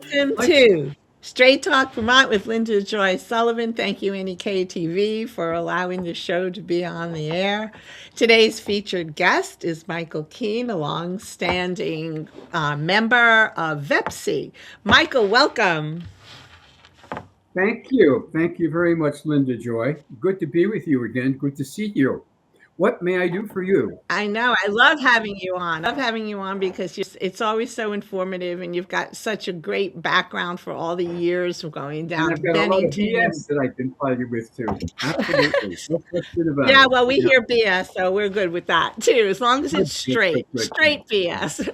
Welcome to Straight Talk Vermont with Linda Joy Sullivan. Thank you, NEK-TV, for allowing the show to be on the air. Today's featured guest is Michael Keane, a long-standing member of VEPC. Michael, welcome. Thank you. Thank you very much, Linda Joy. Good to be with you again. Good to see you. What may I do for you? I know. I love having you on. I love having you on because it's always so informative, and you've got such a great background for all the years of going And down I've to got a lot of Bennington. BS that I can file you with too. Absolutely. No question about Yeah, it. well, we Yeah. hear BS, so we're good with that too, as long as it's Good, good, good. straight BS.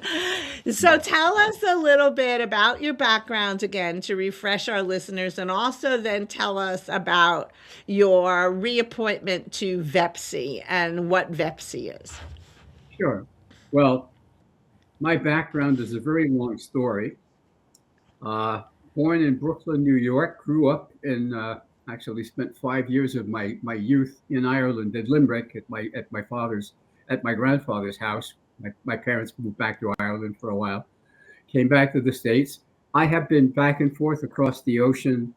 So tell us a little bit about your background again to refresh our listeners, and also then tell us about your reappointment to VEPC and what VEPC is. Sure. Well, my background is a very long story. Uh, Born in Brooklyn, New York, grew up in, actually spent 5 years of my youth in Ireland, in Limerick, at my grandfather's house. My parents moved back to Ireland for a while, came back to the States. I have been back and forth across the ocean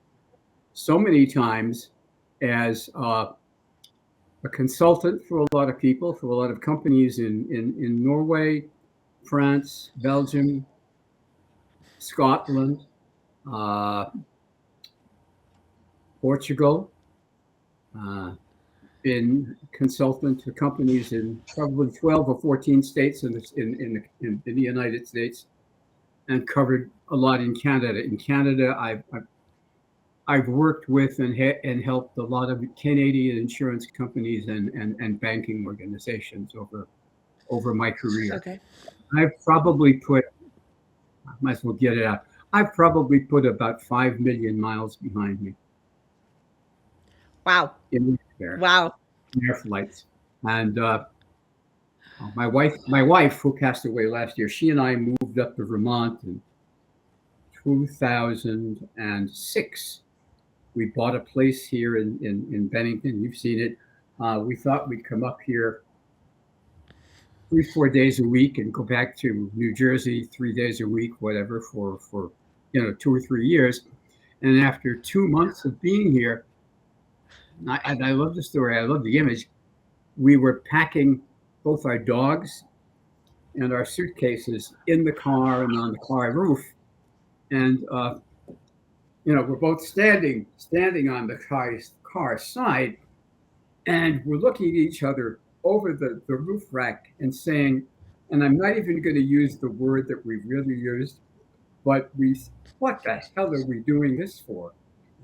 so many times as a consultant for a lot of people, for a lot of companies in Norway, France, Belgium, Scotland, uh, Portugal, uh, been consultant to companies in probably 12 or 14 states in the United States, and covered a lot in Canada. In Canada, I've worked with and helped a lot of Canadian insurance companies and banking organizations over my career. Okay. I've probably put, I might as well get it out. I've probably put about 5 million miles behind me Wow. in air Wow. flights. And my wife, who passed away last year, she and I moved up to Vermont in 2006. We bought a place here in Bennington. You've seen it. We thought we'd come up here 3-4 days a week and go back to New Jersey 3 days a week, whatever, for 2 or 3 years. And after 2 months of being here, and I love the story. I love the image. We were packing both our dogs and our suitcases in the car and on the car roof, and we're both standing on the car side, and we're looking at each other over the roof rack and saying, and I'm not even going to use the word that we really used, but what the hell are we doing this for?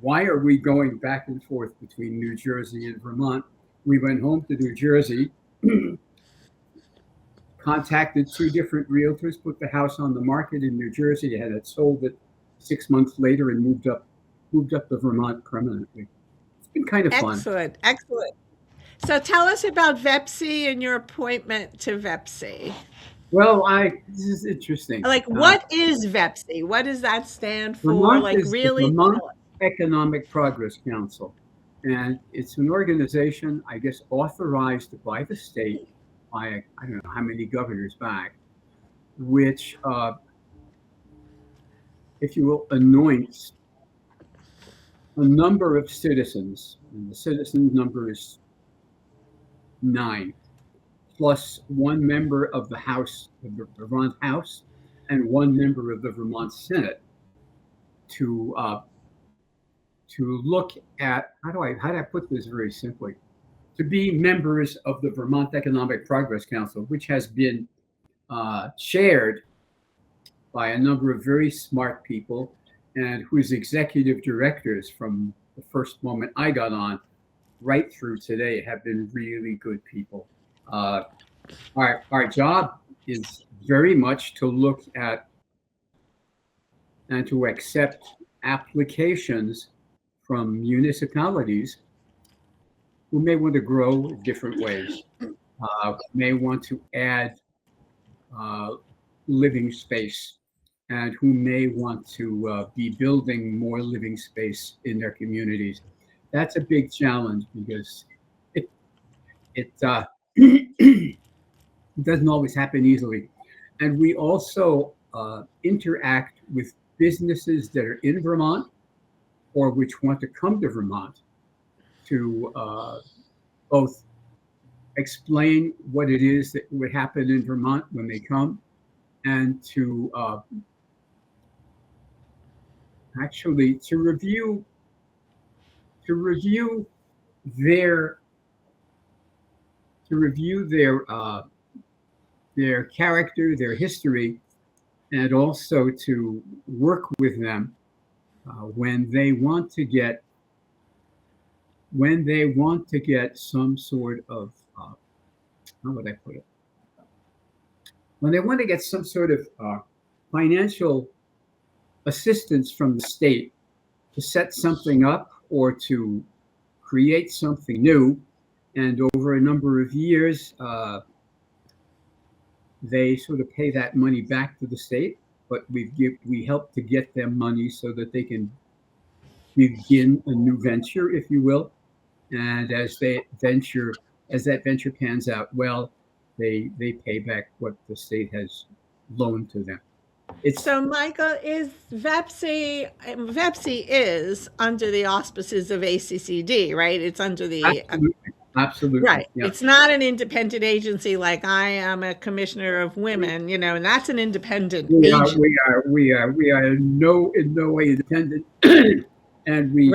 Why are we going back and forth between New Jersey and Vermont? We went home to New Jersey, contacted 2 different realtors, put the house on the market in New Jersey, had it sold it 6 months later, and moved up to Vermont permanently. It's been kind of fun. Excellent. Excellent. So tell us about VEPC and your appointment to VEPC. Well, this is interesting. Like, what is VEPC? What does that stand for? Vermont Like, is the really? Vermont Economic Progress Council, and it's an organization, I guess, authorized by the state by I don't know how many governors back, which, if you will, anoints a number of citizens, and the citizens number is 9, plus 1 member of the House, of the Vermont House, and 1 member of the Vermont Senate, to look at how do I put this very simply, to be members of the Vermont Economic Progress Council, which has been chaired by a number of very smart people, and whose executive directors from the first moment I got on right through today have been really good people. Our job is very much to look at and to accept applications from municipalities who may want to grow in different ways, may want to add living space, and who may want to be building more living space in their communities. That's a big challenge because it doesn't always happen easily. And we also interact with businesses that are in Vermont or which want to come to Vermont to both explain what it is that would happen in Vermont when they come, and to actually to review their their character, their history, and also to work with them when they want to get some sort of how would I put it? When they want to get some sort of financial assistance from the state to set something up or to create something new, and over a number of years, they sort of pay that money back to the state. But we help to get them money so that they can begin a new venture, if you will. And as that venture pans out well, they pay back what the state has loaned to them. So, Michael, is VEPC is under the auspices of ACCD, right? It's under the absolutely, right. Yeah. It's not an independent agency like I am a commissioner of women, and that's an independent agency. We are in no way independent, and we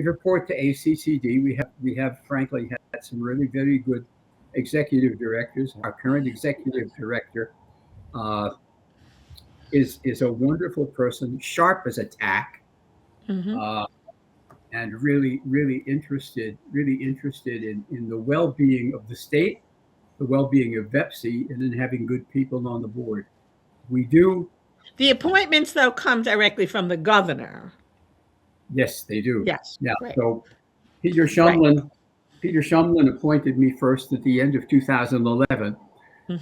report to ACCD. We have frankly had some really very good executive directors. Our current executive director is a wonderful person, sharp as a tack, and really interested in the well-being of the state, the well-being of VEPC, and in having good people on the board. We do. The appointments, though, come directly from the governor. Yes, they do. Yes. Yeah. Right. So Peter Shumlin appointed me first at the end of 2011.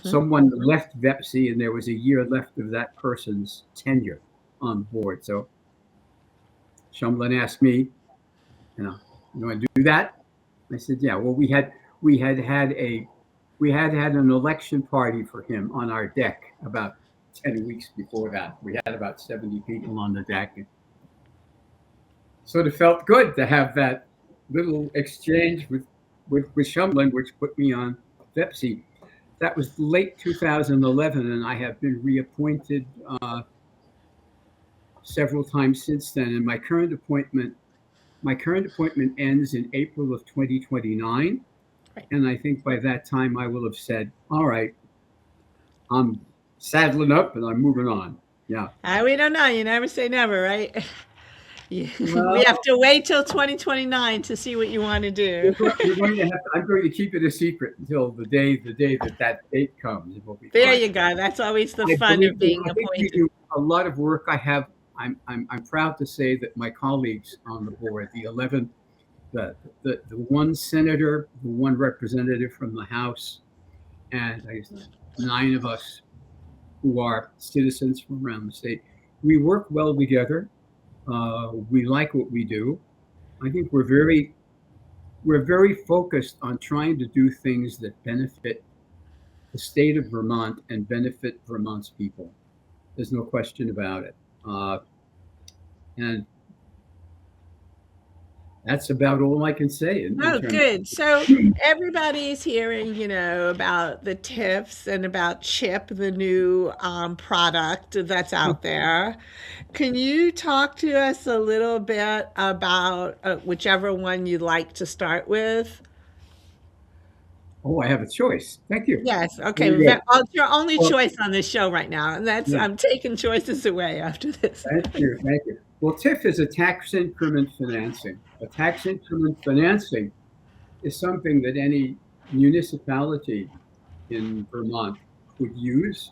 Someone left VEPC, and there was a year left of that person's tenure on board. So Shumlin asked me, you want to do that? I said, yeah. Well, we had an election party for him on our deck about 10 weeks before that. We had about 70 people on the deck. And sort of felt good to have that little exchange with Shumlin, which put me on VEPC. That was late 2011, and I have been reappointed several times since then. And my current appointment ends in April of 2029. Right. And I think by that time I will have said, all right, I'm saddling up and I'm moving on. Yeah. We don't know. You never say never, right? Well, we have to wait till 2029 to see what you want to do. I'm going to keep it a secret until the day that date comes. There you go. That's always the fun of being appointed. We do a lot of work. I'm proud to say that my colleagues on the board, the 11, the one senator, the one representative from the House, and 9 of us who are citizens from around the state, we work well together. We like what we do. I think we're very focused on trying to do things that benefit the state of Vermont and benefit Vermont's people. There's no question about it. And that's about all I can say. Good. So everybody's hearing, about the TIFs and about CHIP, the new product that's out there. Can you talk to us a little bit about whichever one you'd like to start with? Oh, I have a choice. Thank you. Yes. Okay. It's your only choice on this show right now, and that's I'm taking choices away after this. Thank you. Well, TIF is a tax increment financing. A tax increment financing is something that any municipality in Vermont could use.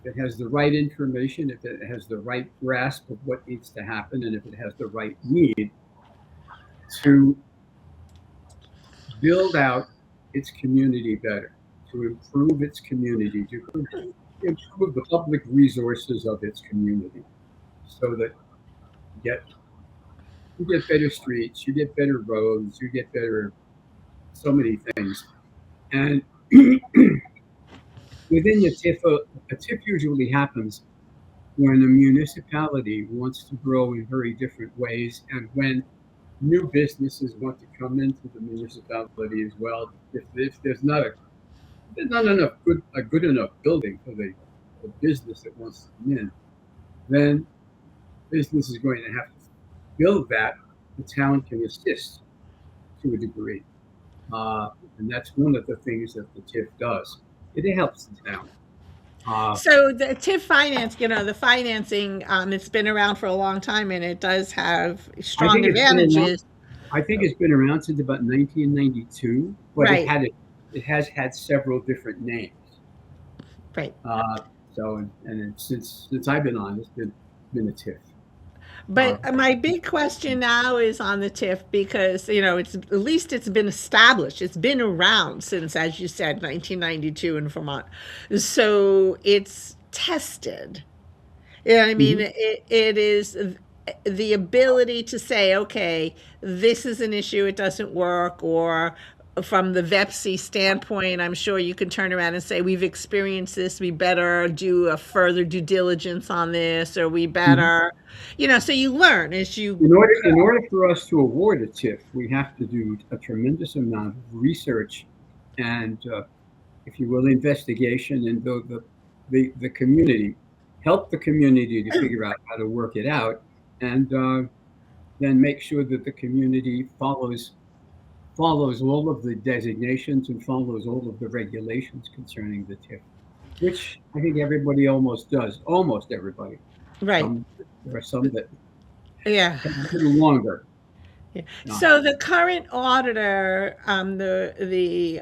If it has the right information, if it has the right grasp of what needs to happen, and if it has the right need to build out its community better, to improve its community, to improve the public resources of its community, so that you get better streets, you get better roads, you get better so many things. And within the TIF, a TIF usually happens when a municipality wants to grow in very different ways, and when new businesses want to come into the municipality as well, if there's not enough a good enough building for the business that wants to come in, then business is going to have to build that. The town can assist to a degree. And that's one of the things that the TIF does. It helps the town. So the TIF finance, the financing, it's been around for a long time, and it does have I strong think it's been around. advantages. I think it's been around since about 1992, but Right, it has had several different names. right. Since I've been on, it's been a TIF. Uh, But my big question now is on the TIF because it's at least it's been established. It's been around since, as you said, 1992 in Vermont. So it's tested. You know what I mean? mhm. It is the ability to say, okay, this is an issue, it doesn't work, or from the VEPC standpoint, I'm sure you can turn around and say, we've experienced this, we better do a further due diligence on this, or we Mhm. better, so you learn as you In order for us to award a TIF, we have to do a tremendous amount of research and, if you will, investigation, and the community, help the community to figure out how to work it out, and then make sure that the community follows all of the designations and follows all of the regulations concerning the TIF, which I think everybody almost does. Almost everybody. right. Some There are some that Yeah. take a little longer. Yeah. Uh, So the current auditor, the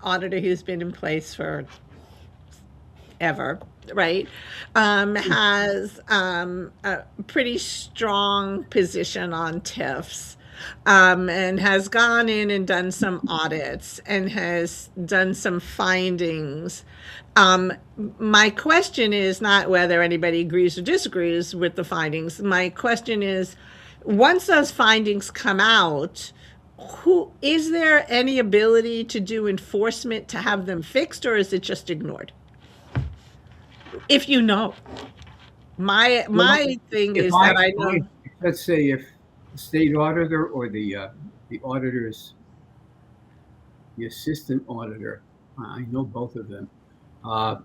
auditor who's been in place for ever, right, has a pretty strong position on TIFs, and has gone in and done some audits and has done some findings. Um, my question is not whether anybody agrees or disagrees with the findings. My question is, once those findings come out, who is there any ability to do enforcement to have them fixed, or is it just ignored? If you know. well, My thing if is that I know. let's say if the state auditor or the auditor's the assistant auditor, I know both of them. Uh,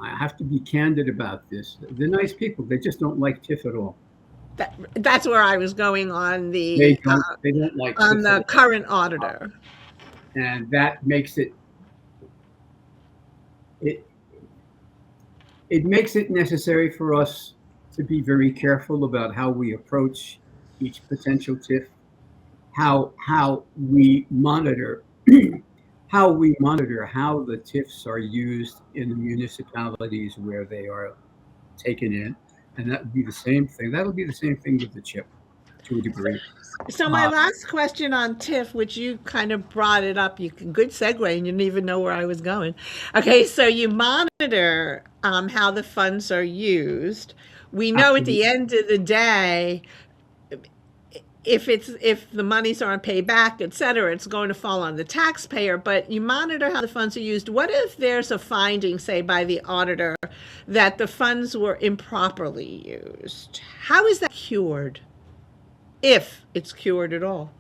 I have to be candid about this. They're nice people. They just don't like TIF at all. That's where I was going on They don't like on TIF at the all, current auditor. and that makes it it makes it necessary for us to be very careful about how we approach each potential TIF, how we monitor how the TIFs are used in the municipalities where they are taken in, and that would be the same thing. That'll be the same thing with the chip to a degree. So my Uh, last question on TIF, which you kind of brought it up, good segue, and you didn't even know where I was going. Okay, so you monitor how the funds are used. We know at Absolutely. the end of the day, if the monies aren't paid back, et cetera, it's going to fall on the taxpayer. But you monitor how the funds are used. What if there's a finding, say, by the auditor, that the funds were improperly used? How is that cured, if it's cured at all?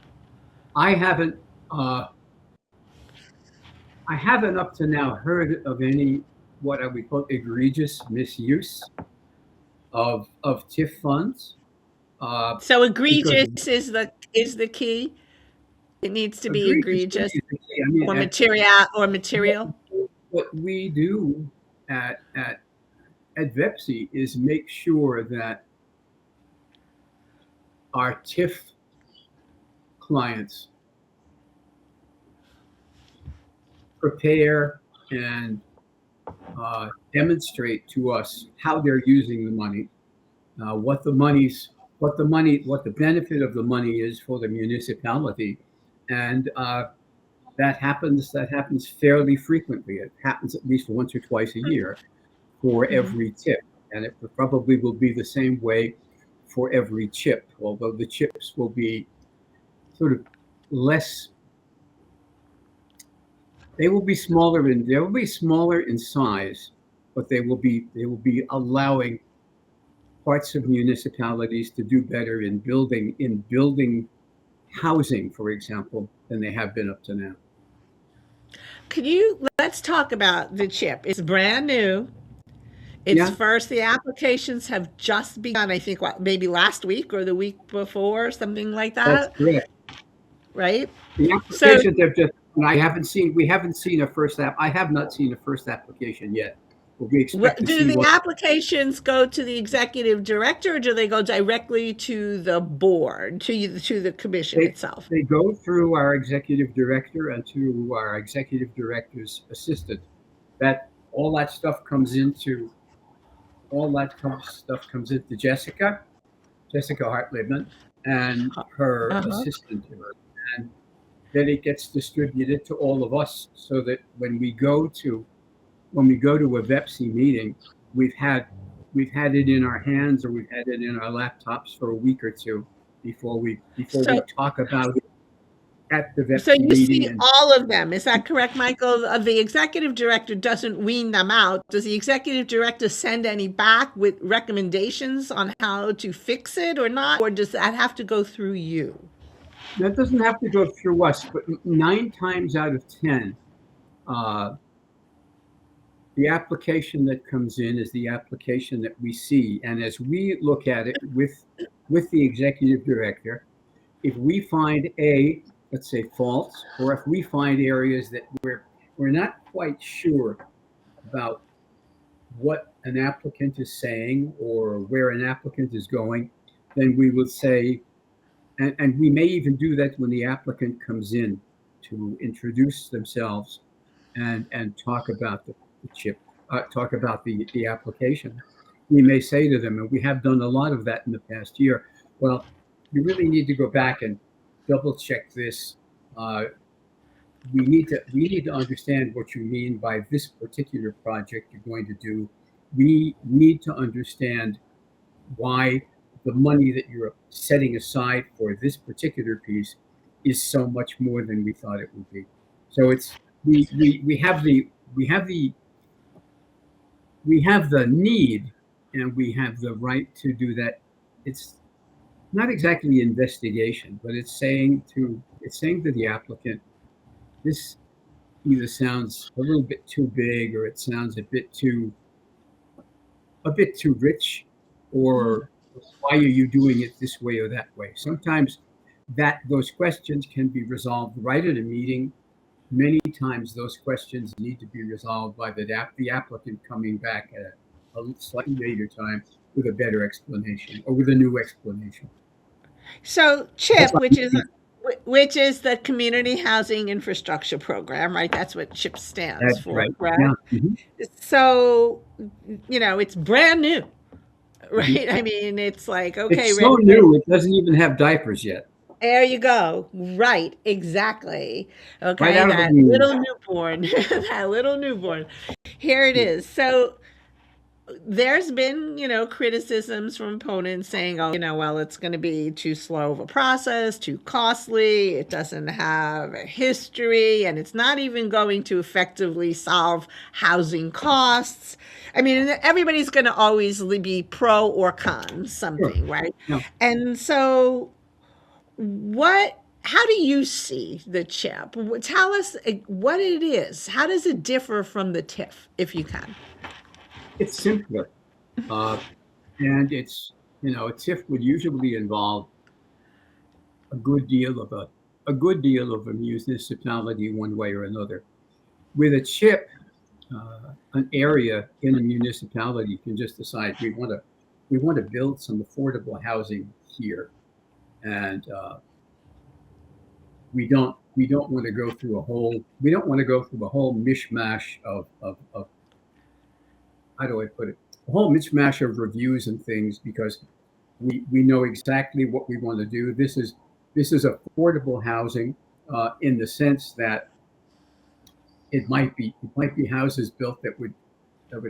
I haven't uh, I haven't up to now heard of any what I would call egregious misuse of TIF funds, So because egregious is the key. It needs to be egregious to me egregious is the key. I mean, or material. what we do at VEPC is make sure that our TIF clients prepare and demonstrate to us how they're using the money, what the benefit of the money is for the municipality, and that happens fairly frequently. It happens at least once or twice a year for Mhm. every tip, and it probably will be the same way for every chip. Although the chips will be sort of less, they will be smaller in size, but they will be allowing parts of municipalities to do better in building housing, for example, than they have been up to now. Let's talk about the chip. It's brand new. It's Yeah, first, the applications have just begun, I think, what, maybe last week or the week before, something like that's that, correct. right? The So, applications have just, and we haven't seen a first app. I have not seen a first application yet, but we expect to do see the one. applications go to the executive director, or do they go directly to the board, to the commission They, itself? they go through our executive director and to our executive director's assistant. That all that stuff comes into stuff comes into Jessica Hartleben, and her Uh-huh. assistant, and then it gets distributed to all of us, so that when we go to a VEPC meeting, we've had we've had it in our hands, or we've had it in our laptops for a week or two before we So, talk about it at the so VEPC you see meeting. And all of them. Is that correct, Michael? The executive director doesn't wean them out. Does the executive director send any back with recommendations on how to fix it or not? Or does that have to go through you? that doesn't have to go through us, but 9 times out of 10, uh, the application that comes in is the application that we see, and as we look at it with the executive director, if we find let's say, faults, or if we find areas that we're not quite sure about what an applicant is saying or where an applicant is going, then we will say, and we may even do that when the applicant comes in to introduce themselves and talk about the chip, talk about the application. We may say to them, and we have done a lot of that in the past year, well, you really need to go back and double check this. Uh, we need to understand what you mean by this particular project you're going to do. We need to understand why the money that you're setting aside for this particular piece is so much more than we thought it would be. So it's we have the need, and we have the right to do that. It's not exactly investigation, but it's saying to the applicant, this either sounds a little bit too big, or it sounds a bit too rich, or why are you doing it this way or that way? Sometimes that those questions can be resolved right at a meeting. Many times those questions need to be resolved by the applicant coming back at a slightly later time with a better explanation, or with a new explanation. So That's CHIP, why which is the Community Housing Infrastructure Program, right? That's what CHIP stands that's for, right. correct? Yeah. Mhm. So, it's brand new, Mhm. right? I mean, it's like, okay, It's so ready, new, it doesn't even have diapers yet. there you go. Right, exactly. Right Okay, out of the that womb. little newborn, that little newborn. Here it is. So there's been, criticisms from opponents saying, oh, well, it's going to be too slow of a process, too costly, it doesn't have a history, and it's not even going to effectively solve housing costs. I mean, everybody's going to always be pro or con Sure. something, right? Yeah. And so, how do you see the chip? Tell us what it is. How does it differ from the TIF, if you can? It's simpler. Uh, and a TIF would usually involve a good deal of a municipality one way or another. With a chip, an area in a municipality can just decide we want to build some affordable housing here, and we don't want to go through a whole mishmash of how do I put it, a whole mishmash of reviews and things, because we know exactly what we want to do. This is affordable housing, in the sense that it might be houses built that would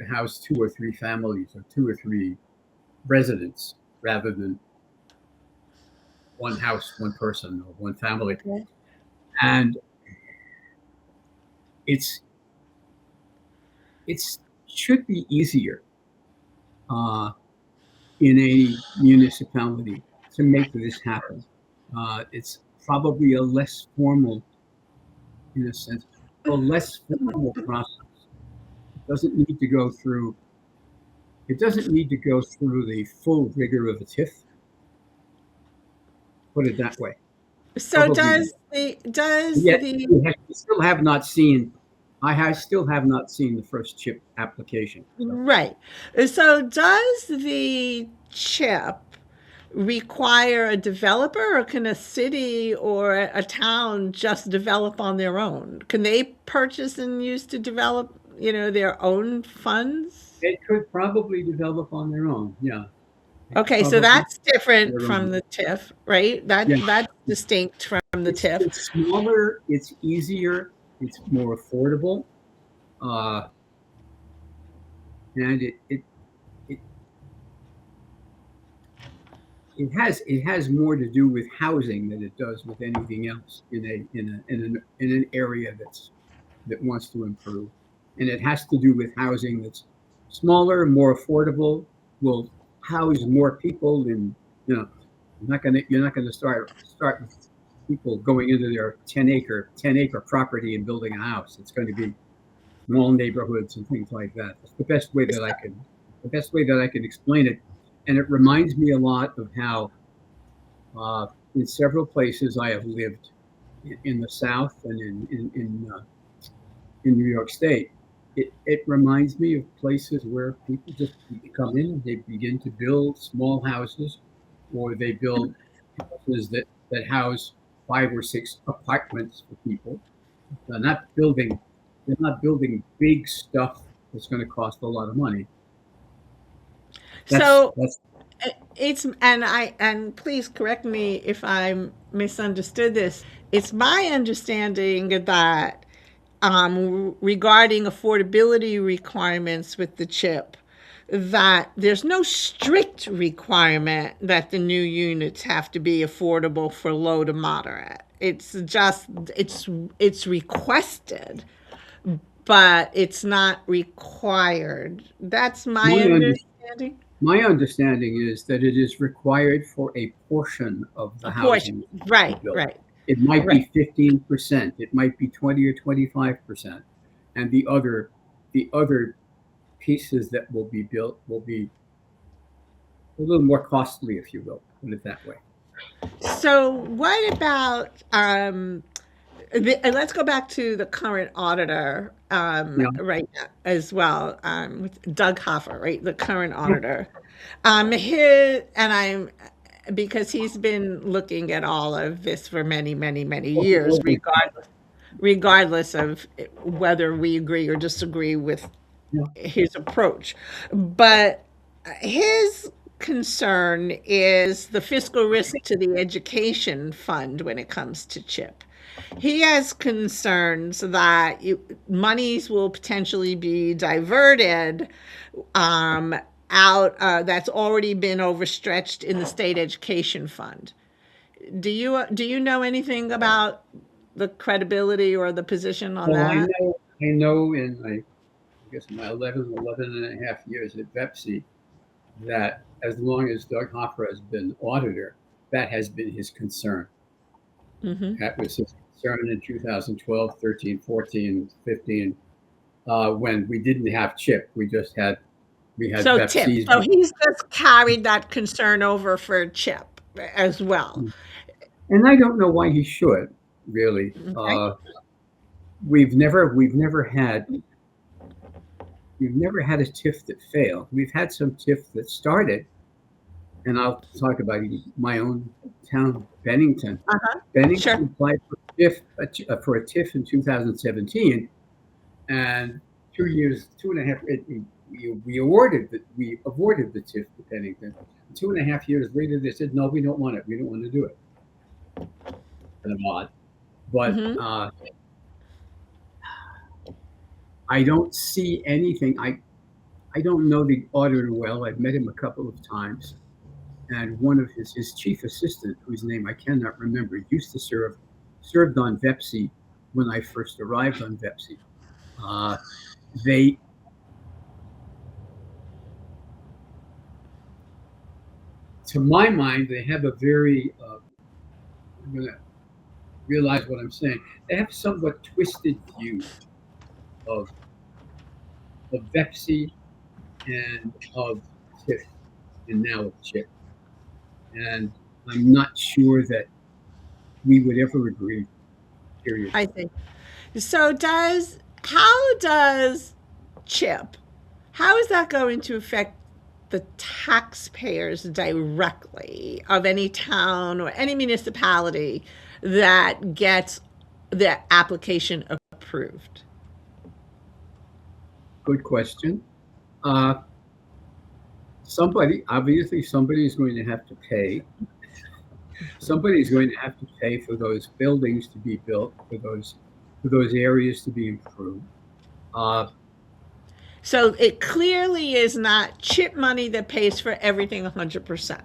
house two or three families, or two or three residents, rather than one house, one person, or one family. Okay. And it's it's should be easier in a municipality to make this happen. It's probably a less formal, in a sense, a less formal process. It doesn't need to go through. It doesn't need to go through the full rigor of a TIF. Put it that way. So Probably not. Yet the we still have not seen. Still have not seen the first chip application. So. right. So does the chip require a developer, or can a city or a town just develop on their own? Can they purchase and use to develop, their own funds? They could probably develop on their own. Yeah, Okay, so probably that's different their from own. the TIF, right? Yeah, That's distinct from the TIF. it's smaller, it's easier, it's more affordable, uh, and it it has more to do with housing than it does with anything else in an area that wants to improve, and it has to do with housing that's smaller, more affordable, will house more people, and you're not gonna start with people going into their 10-acre property and building a house. It's going to be small neighborhoods and things like that. That's the best way that I can explain it. And it reminds me a lot of how in several places I have lived in the South and in New York State. It reminds me of places where people just come in and they begin to build small houses, or they build houses that house 5 or 6 apartments for people. They're not building big stuff that's going to cost a lot of money. So That's and please correct me if I misunderstood this. It's my understanding that regarding affordability requirements with the chip, that there's no strict requirement that the new units have to be affordable for low to moderate. It's just it's requested, but it's not required. That's my my understanding. my understanding is that it is required for a portion of the A portion. housing to be Right, built. right, It might right. be 15%, it might be 20 or 25%, and the other pieces that will be built will be a little more costly, if you will, put it that way. So what about and let's go back to the current auditor Yeah, right now as well, with Doug Hoffer, right? The current yeah, auditor. His and I'm because he's been looking at all of this for many, many, many years, regardless of whether we agree or disagree with yeah. his approach. But his concern is the fiscal risk to the education fund when it comes to CHIP. He has concerns that monies will potentially be diverted um, out that's already been overstretched in the state education fund. Do you know anything about the credibility or the position on Well, that? I know in I guess my 11 and a half years at VEPC that as long as Doug Hoffer has been auditor, that has been his concern. Hmm. That was his concern in 2012, 13, 14, 15, when we didn't have CHIP. We had So Tip, VEPCs. so he's just carried that concern over for Chip as well. And I don't know why he should, really. Okay. We've never had a TIF that failed. We've had some TIF that started, and I'll talk about my own town, Bennington. Uh-huh. Sure. Bennington applied for a TIF in 2017, and 2 years, 2.5. We awarded the TIF to Bennington. 2.5 years later, they said, "No, we don't want it. We don't want to do it." Kind of odd, but Hmm. I don't see anything. I don't know the auditor well. I've met him a couple of times, and one of his chief assistant, whose name I cannot remember, used to served on VEPC when I first arrived on VEPC. Uh, they to my mind, they have a very, I'm going to realize what I'm saying, they have somewhat twisted view of, VEPC and of TIF and now of CHIP. And I'm not sure that we would ever agree, period. I think. So how does CHIP, how is that going to affect the taxpayers directly of any town or any municipality that gets the application approved? Good question. Obviously, somebody is going to have to pay. Somebody is going to have to pay for those buildings to be built, for those areas to be improved. So it clearly is not CHIP money that pays for everything 100%.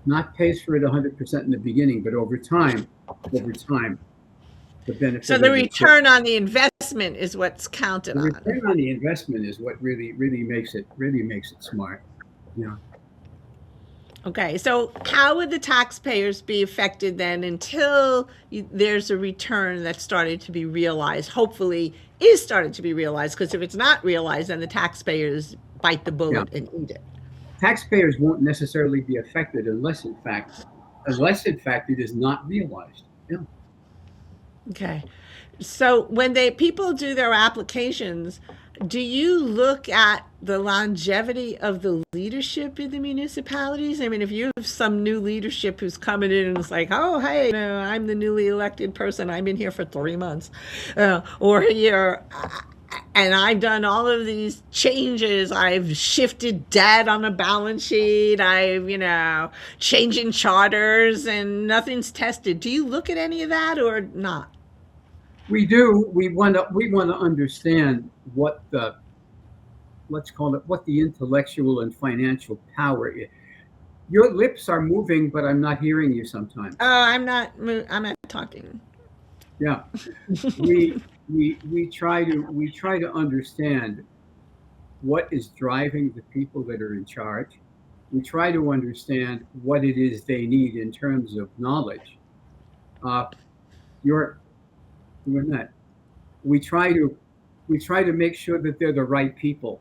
Not pays for it 100% in the beginning, but over time, the benefit. So the return on the investment is what's counted on. The return on the investment is what really makes it smart. Yeah. Okay, so how would the taxpayers be affected then until there's a return that's started to be realized, hopefully is started to be realized, because if it's not realized, then the taxpayers bite the bullet and eat it. Taxpayers won't necessarily be affected unless in fact it is not realized. Yeah. Okay. So when people do their applications, do you look at the longevity of the leadership in the municipalities? I mean, if you have some new leadership who's coming in and it's like, oh, hey, I'm the newly elected person. I've been here for 3 months. Or you're, and I've done all of these changes. I've shifted debt on the balance sheet. I've, changing charters and nothing's tested. Do you look at any of that or not? We do. We want to understand what the intellectual and financial power is. Your lips are moving, but I'm not hearing you sometimes. Oh, I'm not talking. Yeah. we try to understand what is driving the people that are in charge. We try to understand what it is they need in terms of knowledge. We try to make sure that they're the right people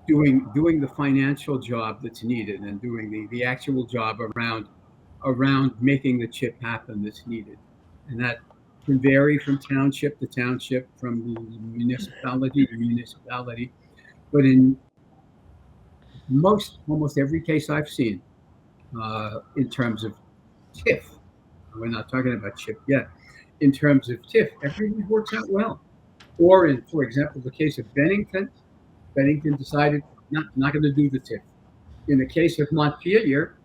doing the financial job that's needed and doing the actual job around making the CHIP happen that's needed. And that can vary from township to township, from municipality to municipality. But in almost every case I've seen, in terms of TIF, we're not talking about CHIP yet, in terms of TIF, everything works out well. Or in, for example, the case of Bennington decided not going to do the TIF. In the case of Montpelier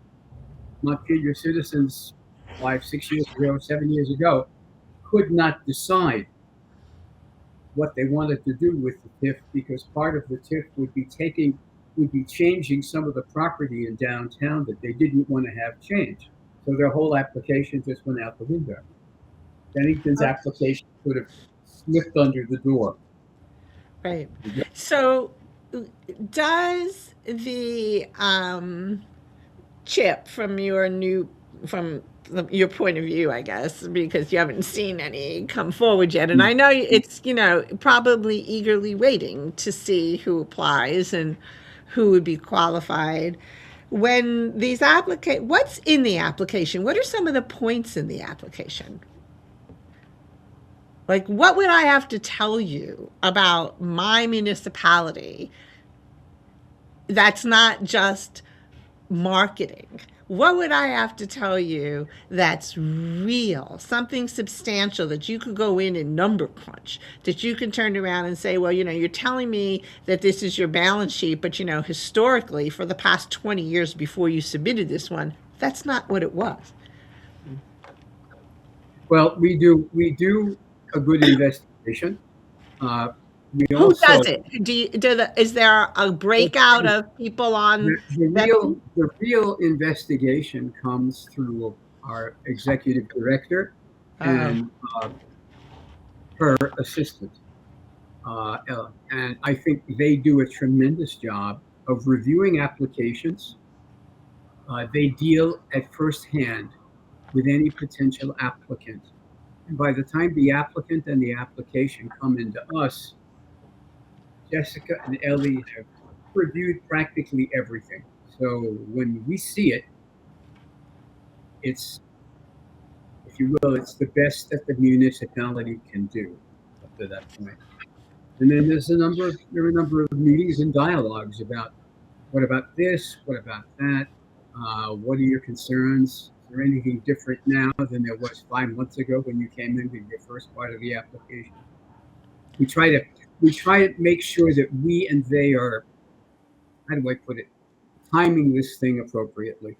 citizens 5, 6 years ago, 7 years ago, could not decide what they wanted to do with the TIF, because part of the TIF would be changing some of the property in downtown that they didn't want to have changed. So their whole application just went out the window. Bennington's application could have slipped under the door. Right. So does the CHIP, from your point of view, I guess, because you haven't seen any come forward yet, and I know it's probably eagerly waiting to see who applies and who would be qualified. When these what's in the application? What are some of the points in the application? Like, what would I have to tell you about my municipality that's not just marketing? What would I have to tell you that's real, something substantial that you could go in and number crunch, that you can turn around and say, well, you're telling me that this is your balance sheet, but, historically, for the past 20 years before you submitted this one, that's not what it was. Well, we do a good investigation. Who does it? Is there a breakout of people on the real investigation comes through our executive director and her assistant. And I think they do a tremendous job of reviewing applications. They deal at first hand with any potential applicant. And by the time the applicant and the application come into us, Jessica and Ellie have reviewed practically everything. So when we see it, it's, if you will, it's the best that the municipality can do up to that point. And then there are a number of meetings and dialogues about what about this, what about that, what are your concerns? Is there anything different now than there was 5 months ago when you came in with your first part of the application? We try to make sure that we and they are, how do I put it, timing this thing appropriately,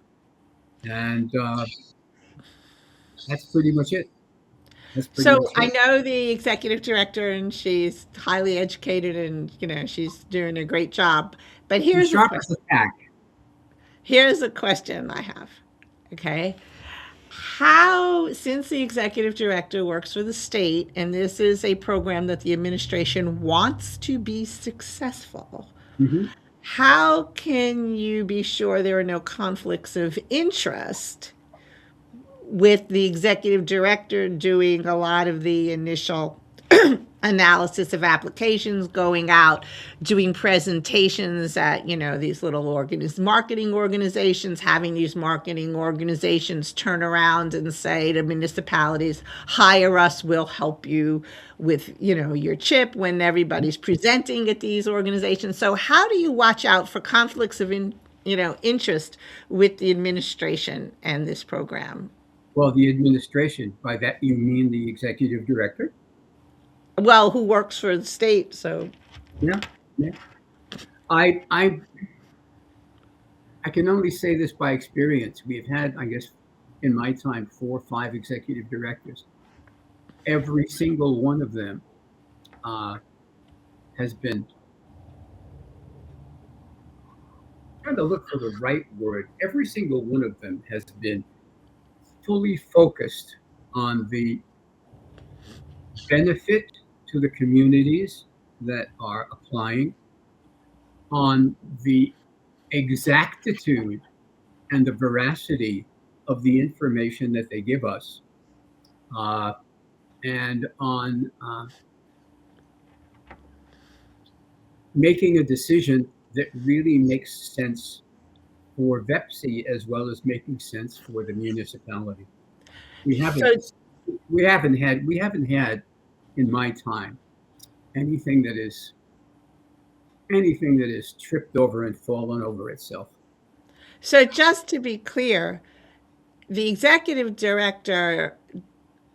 and that's pretty much it. That's pretty So much I it. know the executive director, and she's highly educated, and she's doing a great job. But She's sharp as a tack. here's a question I have. Okay, how, since the executive director works for the state, and this is a program that the administration wants to be successful, Mm-hmm. how can you be sure there are no conflicts of interest with the executive director doing a lot of the initial analysis of applications, going out, doing presentations at, these little marketing organizations, having these marketing organizations turn around and say to municipalities, hire us, we'll help you with, your chip, when everybody's presenting at these organizations. So how do you watch out for conflicts of interest with the administration and this program? Well, the administration, by that you mean the executive director? Well, who works for the state, so. Yeah, yeah. I I I can only say this by experience. We've had, I guess, in my time, 4 or 5 executive directors. Every single one of them uh, has been, trying to look for the right word. Every single one of them has been fully focused on the benefit to the communities that are applying, on the exactitude and the veracity of the information that they give us, uh, and on making a decision that really makes sense for VEPC as well as making sense for the municipality. We So, haven't we haven't had in my time anything that is tripped over and fallen over itself. so just to be clear, the executive director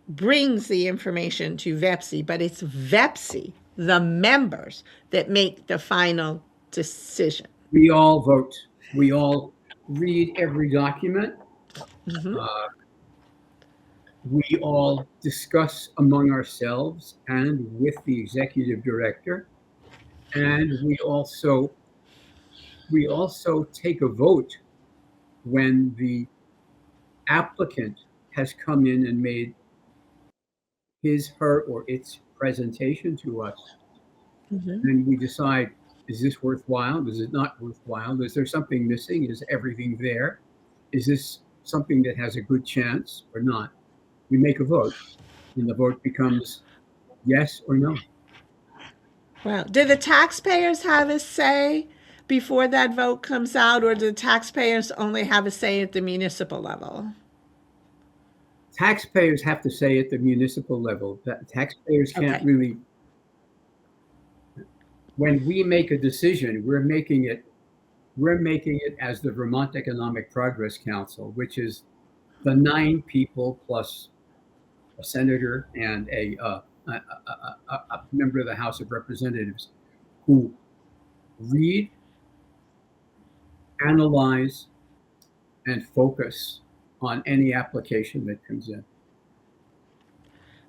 brings the information to VEPC, but it's VEPC, the members, that make the final decision. We all vote. We all read every document. Mm-hmm. Uh, we all discuss among ourselves and with the executive director, and we also take a vote when the applicant has come in and made his, her, or its presentation to us. Mm-hmm. And we decide, is this worthwhile? Is it not worthwhile? Is there something missing? Is everything there? Is this something that has a good chance or not? We make a vote, and the vote becomes yes or no. Well, do the taxpayers have a say before that vote comes out, or do the taxpayers only have a say at the municipal level? Taxpayers have to say at the municipal level that taxpayers can't Okay. really, when we make a decision, we're making it as the Vermont Economic Progress Council, which is the 9 people plus a senator and a member of the House of Representatives who read, analyze, and focus on any application that comes in.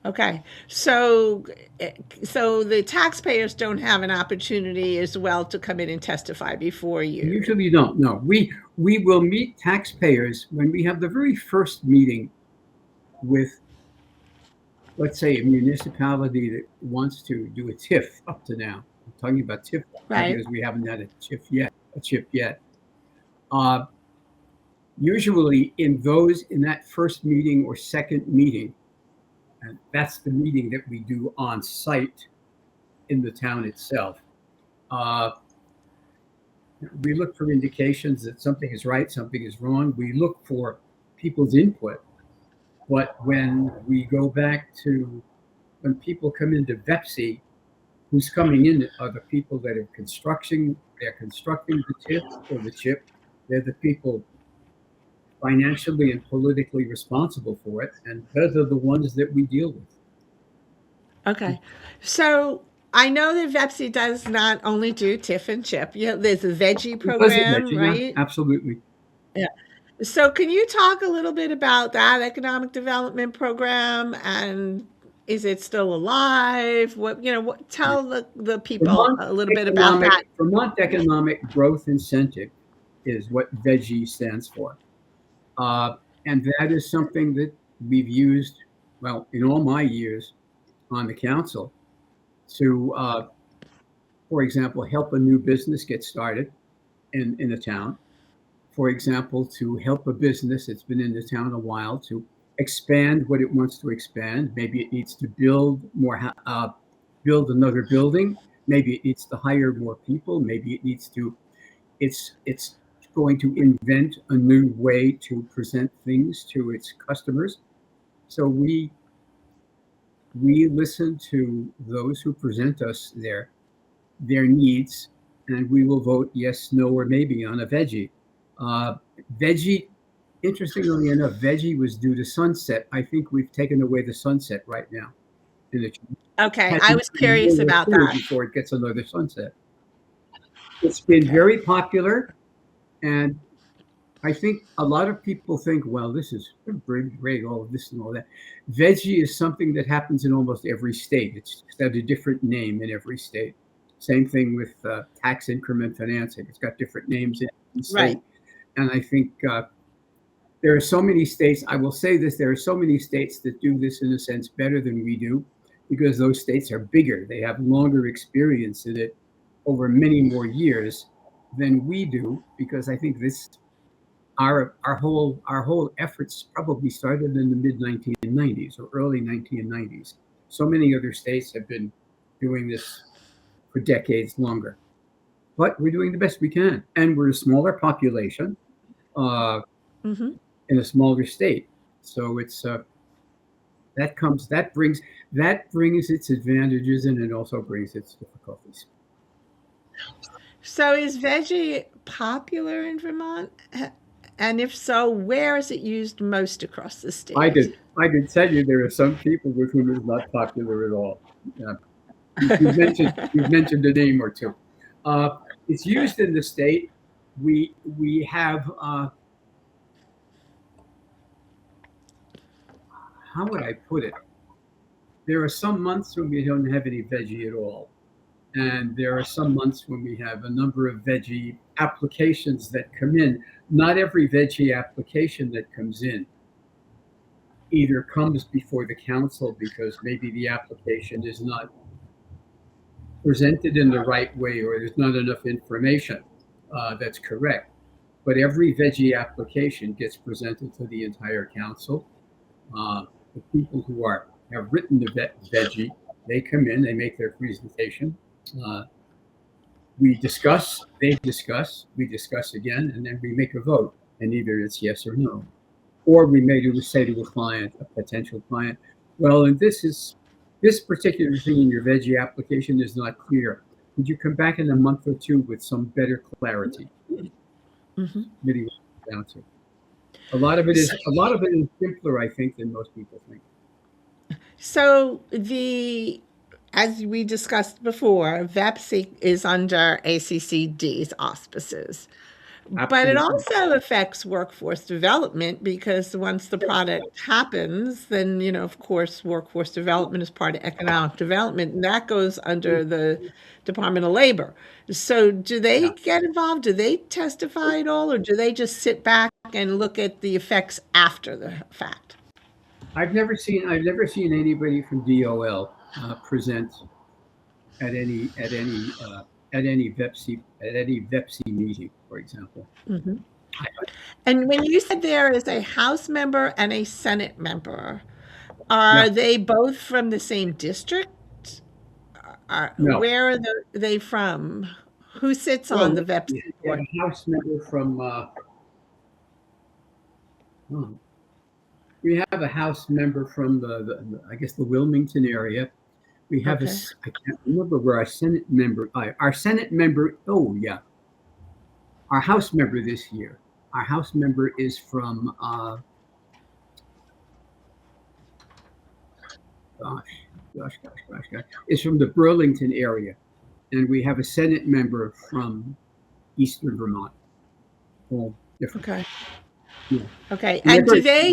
Okay. So the taxpayers don't have an opportunity as well to come in and testify before We you. usually don't. No, we will meet taxpayers when we have the very first meeting with let's say a municipality that wants to do a TIF up to now. I'm talking about TIF now Right. because we haven't had a TIF yet. A chip yet. Uh, Usually, in that first meeting or second meeting, and that's the meeting that we do on site in the town itself. Uh, we look for indications that something is right, something is wrong. We look for people's input. But when people come into VEPC, who's coming in are the people that are constructing the TIF or the chip. They're the people financially and politically responsible for it, and those are the ones that we deal with. Okay. So I know that Vepsi does not only do TIF and chip. There's a veggie It does it, program, Reggie? Yeah, right? absolutely. Yeah. So can you talk a little bit about that economic development program, and is it still alive? Yeah. Tell the people a little bit about that. Vermont Economic Growth Incentive is what VEGI stands for. And that is something that we've used, well, in all my years on the council to, for example, help a new business get started in the town. For example, to help a business that's been in the town a while to expand what it wants to expand. Maybe it needs to build another building. Maybe it needs to hire more people. Maybe it's going to invent a new way to present things to its customers. So we listen to those who present us their needs, and we will vote yes, no, or maybe on a veggie. Uh, Veggie, interestingly enough, veggie was due to sunset. I think we've taken away the sunset right now, and it Okay, has I was a year curious or about two that. before it gets another sunset. It's been Okay. very popular, and I think a lot of people think, well, this is great, all of this and all that. Veggie is something that happens in almost every state. It's just got a different name in every state. Same thing with tax increment financing. It's got different names in every Right. state. And I think there are so many states, I will say this, there are so many states that do this in a sense better than we do because those states are bigger. They have longer experience in it over many more years than we do because I think our whole efforts probably started in the mid 1990s or early 1990s. So many other states have been doing this for decades longer, but we're doing the best we can, and we're a smaller population uh, Hmm. in a smaller state. So it's that comes that brings its advantages and it also brings its difficulties. So is veggie popular in Vermont? And if so, where is it used most across the state? I could tell you there are some people with whom it's not popular at all. Uh, you've mentioned a name or two. It's used in the state. We have how would I put it? There are some months when we don't have any veggie at all, and there are some months when we have a number of veggie applications that come in. Not every veggie application that comes in either comes before the council because maybe the application is not presented in the right way or there's not enough information that's correct. But every veggie application gets presented to the entire council. The people who have written the veggie, they come in, they make their presentation. Uh, we discuss, they discuss, we discuss again, and then we make a vote. And either it's yes or no. Or we may say to a client, a potential client, well, and this particular thing in your veggie application is not clear. Would you come back in a month or two with some better clarity? Hmm. Really what it's down to. A lot of it is simpler, I think, than most people think. So as we discussed before, VEPC is under ACCD's auspices, but it Absolutely. also affects workforce development because once the product happens, then, of course, workforce development is part of economic development, and that goes under the Department of Labor. So do they Yeah. get involved? Do they testify at all, or do they just sit back and look at the effects after the fact? I've never seen anybody from DOL present at any VEPC meeting, for example. Mhm. I, And when you said there is a House member and a Senate member, yeah, are they both from the same district? no. Where are they from? Who sits on Well, the VEPC we have board? a House member from. Oh, we have a House member from I guess the Wilmington area. We have Okay. I can't remember where our Senate member. Our Senate member. Oh yeah, our House member this year. Our House member is from. Gosh, gosh. Is from the Burlington area, and we have a Senate member from Eastern Vermont. All different. Okay. Yeah. Okay. And And do they,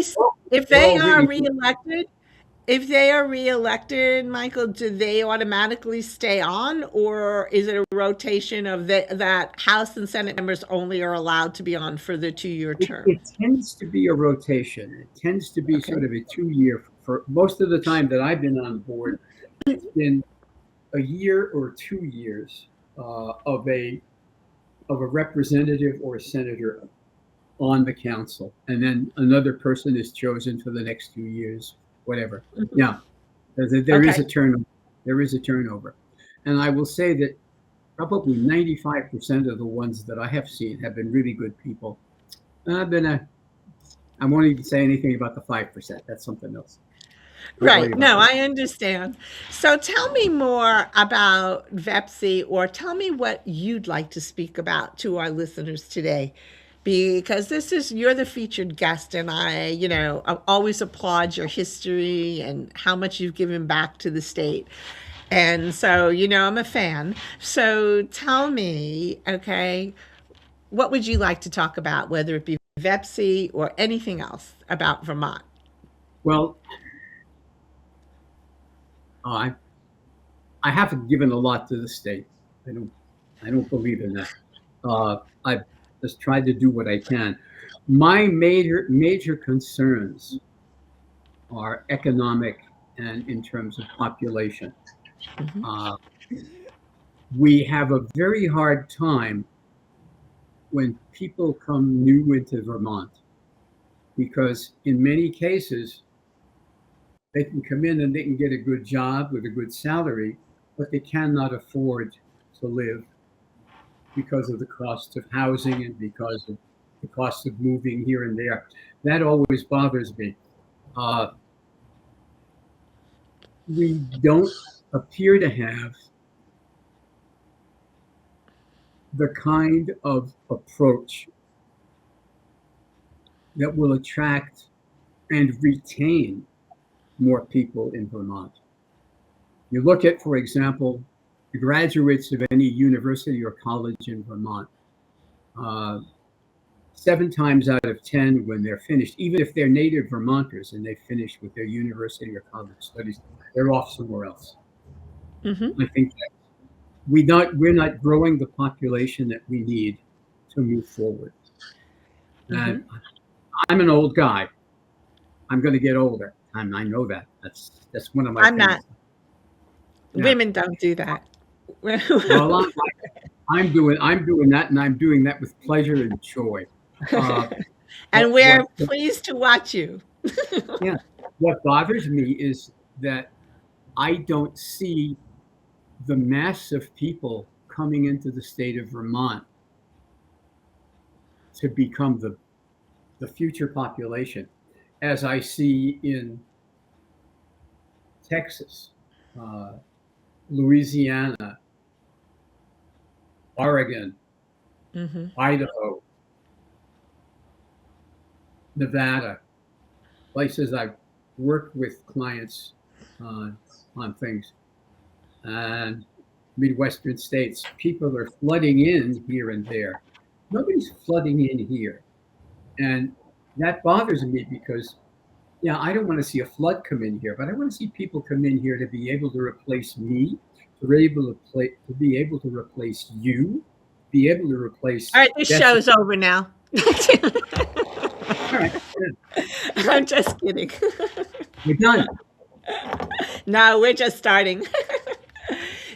if they're they all are really reelected, if they are reelected, Michael, do they automatically stay on, or is it a rotation of that House and Senate members only are allowed to be on for the 2-year term? It tends to be a rotation. It tends to be Okay. sort of a 2 year. For most of the time that I've been on board, it's been a year or 2 years of a representative or a senator on the council, and then another person is chosen for the next 2 years, whatever. Mhm. Yeah, there is Okay. a turnover. There is a turnover, and I will say that probably 95% of the ones that I have seen have been really good people. I've been a I won't even say anything about the 5%. That's something else. Don't worry Right. about No, that. I understand. So tell me more about VEPC, or tell me what you'd like to speak about to our listeners today. Because you're the featured guest, and I always applaud your history and how much you've given back to the state. And so, I'm a fan. So tell me, okay, what would you like to talk about, whether it be VEPC or anything else about Vermont? Well, I I haven't given a lot to the state. I don't I don't believe in that. I've just tried to do what I can. My major concerns are economic and in terms of population. Mhm. Uh, we have a very hard time when people come new into Vermont because in many cases they can come in and they can get a good job with a good salary, but they cannot afford to live because of the cost of housing and because of the cost of moving here and there. That always bothers me. Uh, we don't appear to have the kind of approach that will attract and retain more people in Vermont. You look at, for example, the graduates of any university or college in Vermont. Uh, 7 times out of 10, when they're finished, even if they're native Vermonters and they finish with their university or college studies, they're off somewhere else. Mhm. I think that we're not growing the population that we need to move forward. And Mhm. I'm an old guy. I'm going to get older, and I know that. That's one of my I'm not. things. Yeah. Women don't do that. Well, I'm doing that, and I'm doing that with pleasure and joy. Uh, And what we're what pleased to watch you. yeah, what bothers me is that I don't see the mass of people coming into the state of Vermont to become the future population, as I see in Texas, uh, Louisiana, Oregon, Mhm. Idaho, Nevada, places I've worked with clients on things, and Midwestern states. People are flooding in here and there. Nobody's flooding in here. And that bothers me because, yeah, I don't want to see a flood come in here, but I want to see people come in here to be able to replace me, to be able to replace you, be able to All replace right, this Betsy. show's over now. All right. I'm just kidding. We're done. No, we're just starting.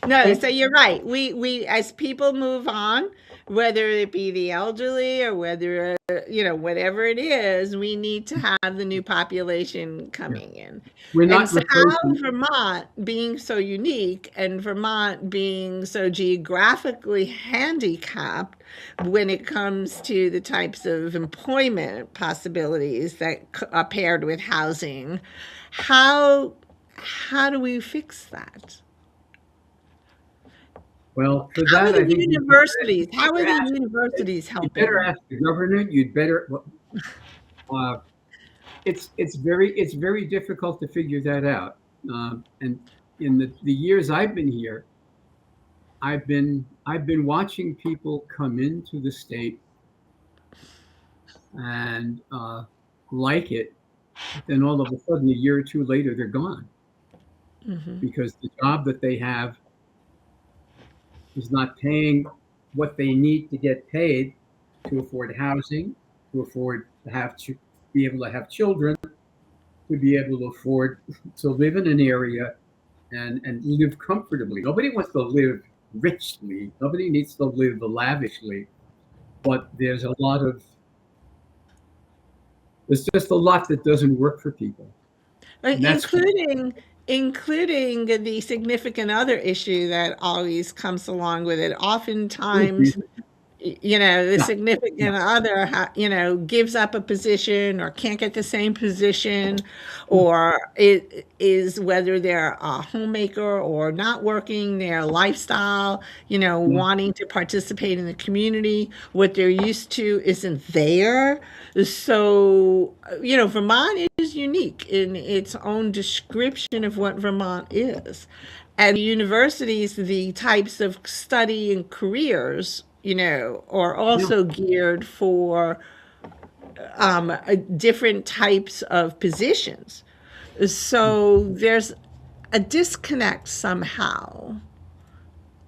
No, And so you're right. We as people move on, whether it be the elderly or whether whatever it is, we need to have the new population yeah, coming in. we're And not so how replacing. Vermont being so unique and Vermont being so geographically handicapped when it comes to the types of employment possibilities that are paired with housing, how how do we fix that? Well, for How are that, the I think universities? How are better the ask, universities you better helping? ask the governor. You'd better. Uh, it's very difficult to figure that out. And in the years I've been here, I've been watching people come into the state and like it, but then all of a sudden, a year or two later, they're gone Hmm. because the job that they have is not paying what they need to get paid to afford housing, to afford to have to be able to have children, to be able to afford to live in an area and live comfortably. Nobody wants to live richly. Nobody needs to live lavishly. But there's just a lot that doesn't work for people. And that's Including the significant other issue that always comes along with it. Oftentimes, the yeah, yeah, significant other, gives up a position or can't get the same position, or it is whether they're a homemaker or not working, their lifestyle, yeah, wanting to participate in the community, what they're used to isn't there. So, Vermont is unique in its own description of what Vermont is. And universities, the types of study and careers, are yeah. also geared for different types of positions. So there's a disconnect somehow.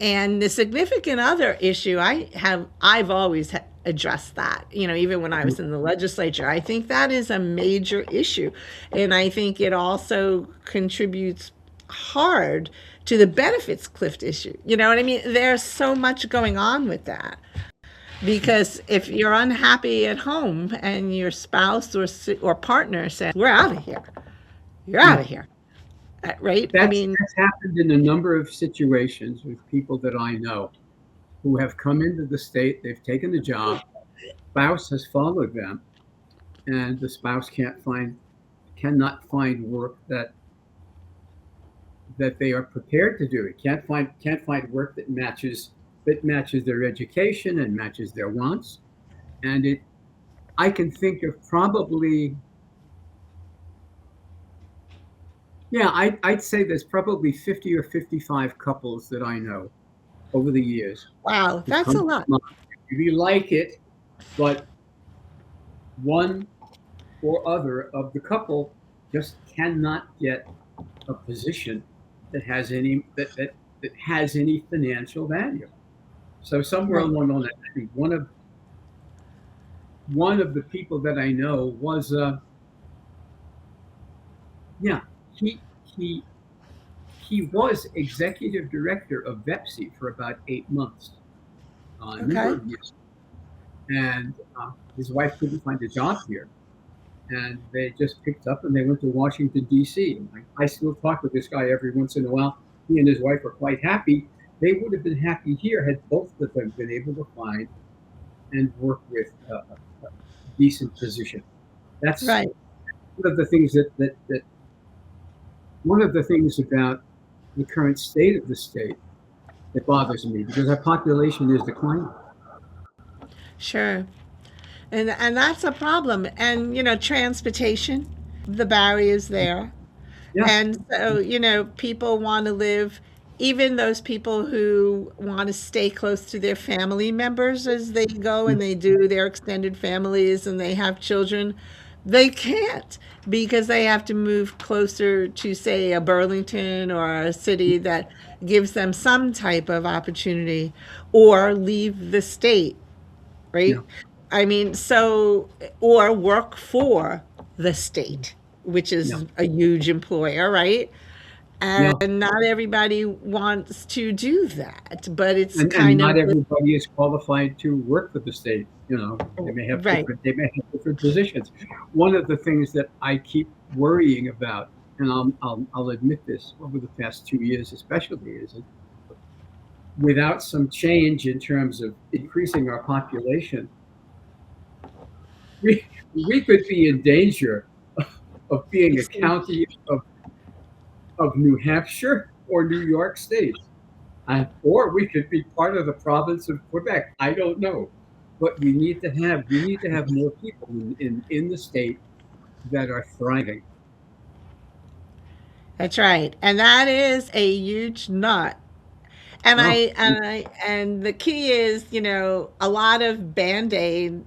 And the significant other issue I've always addressed that, even when I was in the legislature. I think that is a major issue. And I think it also contributes hard to the benefits cliff issue. You know what I mean? There's so much going on with that. Because if you're unhappy at home and your spouse or partner says, "We're out of here," you're out Yeah. of here, right? I mean, That's happened in a number of situations with people that I know who have come into the state, they've taken the job, spouse has followed them, and the spouse cannot find work that they are prepared to do. It can't find work that matches their education and matches their wants. And it I can think of probably yeah, I'd say there's probably 50 or 55 couples that I know over the years wow, who've that's come a to lot. mind. Really like it, but one or other of the couple just cannot get a position that has any financial value. So somewhere Right. along the line, I think one of the people that I know was yeah he he he was executive director of VEPC for about 8 months, a number Okay. of years, and his wife couldn't find a job here, and they just picked up and they went to Washington D.C. I still talk with this guy every once in a while. He and his wife are quite happy. They would have been happy here had both of them been able to find and work with a decent position. That's Right. one of the things that one of the things about the current state of the state that bothers me because our population is declining. Sure. And that's a problem. And transportation, the barriers there. Yeah, And so, people want to live, even those people who want to stay close to their family members as they go yeah, and they do their extended families and they have children, they can't because they have to move closer to, say, a Burlington or a city that gives them some type of opportunity or leave the state, yeah, right? I mean, so, or work for the state. which Yeah. is a huge employer, right? Yeah. And not everybody wants to do that, but it's And kind of not everybody is qualified to work for the state. You know, right. they may have different positions. One of the things that I keep worrying about, and I'll admit this over the past 2 years, especially, is that without some change in terms of increasing our population, we we could be in danger of being a county of New Hampshire or New York State. Or we could be part of the province of Quebec. I don't know, but we need to have more people in the state that are thriving. That's right. And that is a huge nut. Oh, And the key is, a lot of band-aid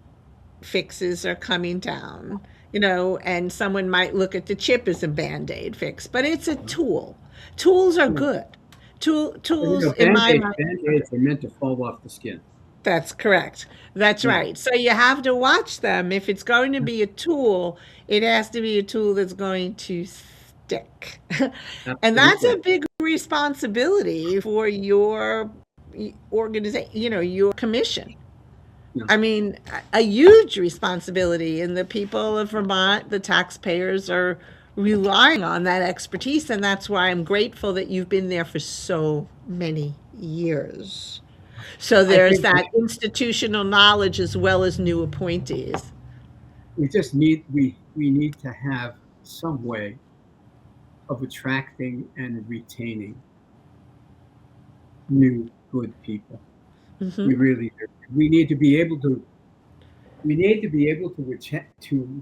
fixes are coming down, and someone might look at the chip as a band-aid fix, but it's a tool. Tools are yeah. good. But you Tools, know, in my mind, are good. band-aids are meant to fall off the skin. That's correct. That's Yeah, right. So you have to watch them. If it's going to be a tool, it has to be a tool that's going to stick. And that's a absolutely. big responsibility for your organization, your commission. Yeah. I mean, a huge responsibility. And the people of Vermont, the taxpayers, are relying on that expertise. And that's why I'm grateful that you've been there for so many years. So I there's think that institutional knowledge as well as new appointees. we need to have some way of attracting and retaining new good people. We Hmm. really do. We need to be able to we need to be able to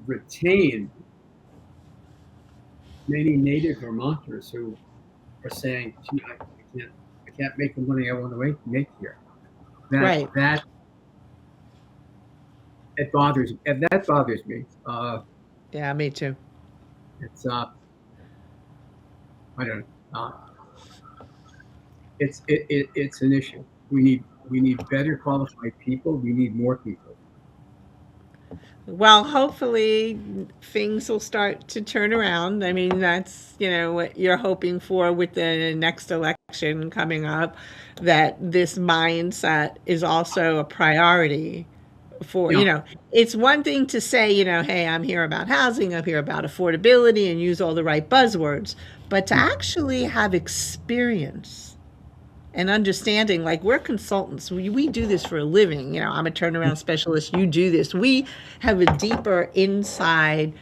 retain many native Vermonters who are saying, "Gee, I can't make the money I want to make here." That Right. that that bothers me. Yeah, me too. It's I don't know. It's an issue. We need better qualified people. We need more people. Well, hopefully things will start to turn around. I mean, that's, what you're hoping for with the next election coming up, that this mindset is also a priority for, Yeah, it's one thing to say, hey, I'm here about housing, I'm here about affordability and use all the right buzzwords, but to yeah, actually have experience and understanding, like, we're consultants, we do this for a living. I'm a turnaround specialist, you do this. We have a deeper inside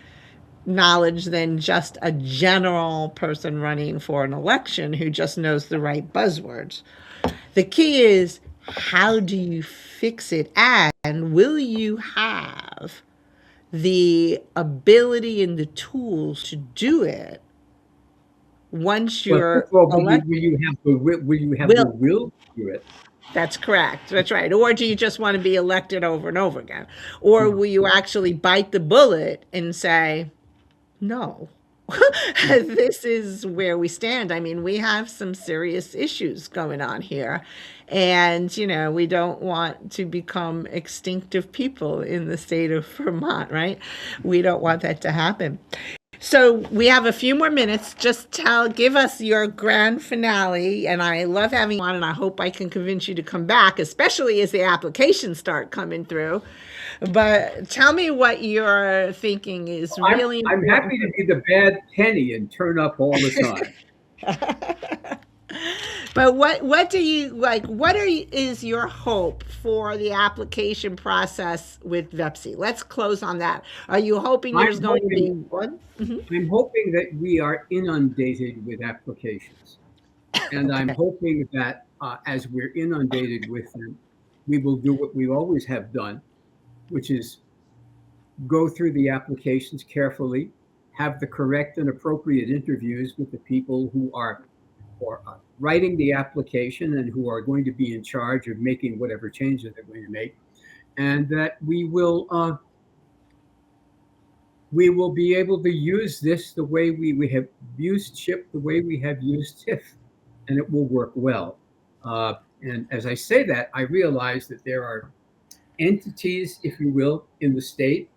knowledge than just a general person running for an election who just knows the right buzzwords. The key is, how do you fix it, and will you have the ability and the tools to do it once well, first you're of all, elected? will you have the Will. will to do it? That's correct. That's right. Or do you just want to be elected over and over again? Or Yeah, will you actually bite the bullet and say, no, yeah, this is where we stand? I mean, we have some serious issues going on here. And, we don't want to become extinctive people in the state of Vermont, right? We don't want that to happen. So we have a few more minutes. Just give us your grand finale. And I love having you on, and I hope I can convince you to come back, especially as the applications start coming through. But tell me what you're thinking is really I'm important happy for to be the bad penny and turn up all the time. But what do you like? Is your hope for the application process with VEPC? Let's close on that. Are you hoping I'm there's going to be hoping one? Mhm. I'm hoping that we are inundated with applications. And I'm Okay. hoping that as we're inundated with them, we will do what we always have done, which is go through the applications carefully, have the correct and appropriate interviews with the people who are or writing the application and who are going to be in charge of making whatever changes they're going to make, and that we will be able to use this the way we have used CHIP, the way we have used TIF, and it will work well. And as I say that, I realize that there are entities, if you will, in the state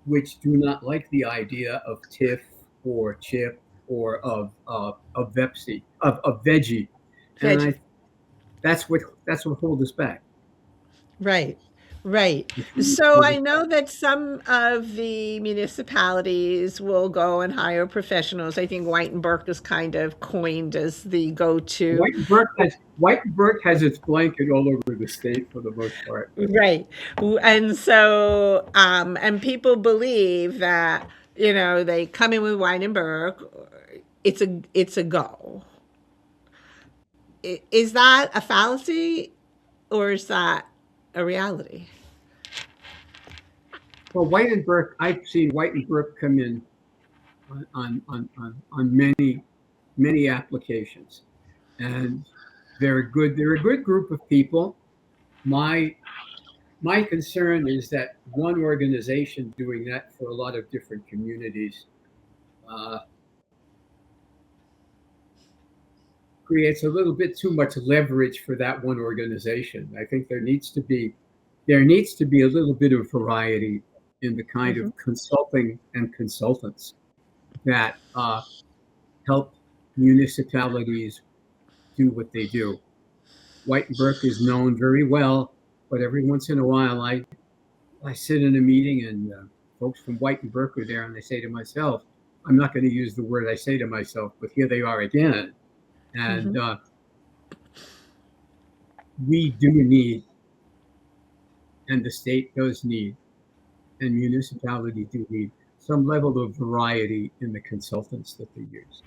which do not like the idea of TIF or chip or of VEPC of veggie, and Veggie. that's what holds us back. Right. Right. It's really So hold I us know back. that some of the municipalities will go and hire professionals. I think Whitenburg is kind of coined as the go-to. Whitenburg has its blanket all over the state for the most part. Right. And so, and people believe that, they come in with Weinberg, it's a go. Is that a fallacy or is that a reality? Well, I've seen Whitenburg come in on many applications, and they're a good group of people. My my concern is that one organization doing that for a lot of different communities uh, creates a little bit too much leverage for that one organization. I think there needs to be a little bit of variety in the kind Hmm. of consulting and consultants that help municipalities do what they do. Whitenburg is known very well, but every once in a while I sit in a meeting and folks from Whitenburg are there, and I say to myself, I'm not going to use the word I say to myself, but here they are again. And Hmm. we do need, and the state does need, and municipality do need some level of variety in the consultants that they use.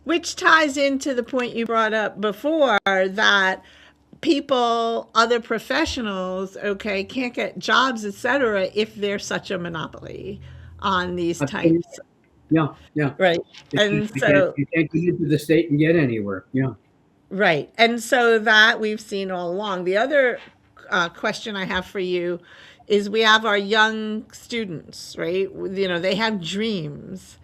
Which ties into the point you brought up before that people, other professionals, okay, can't get jobs, etc., if there's such a monopoly on these Absolutely. types. Yeah, yeah. Right. It's just And so, you can't get into the state and get anywhere. Yeah, right. And so that we've seen all along. The other question I have for you is we have our young students, right? They have dreams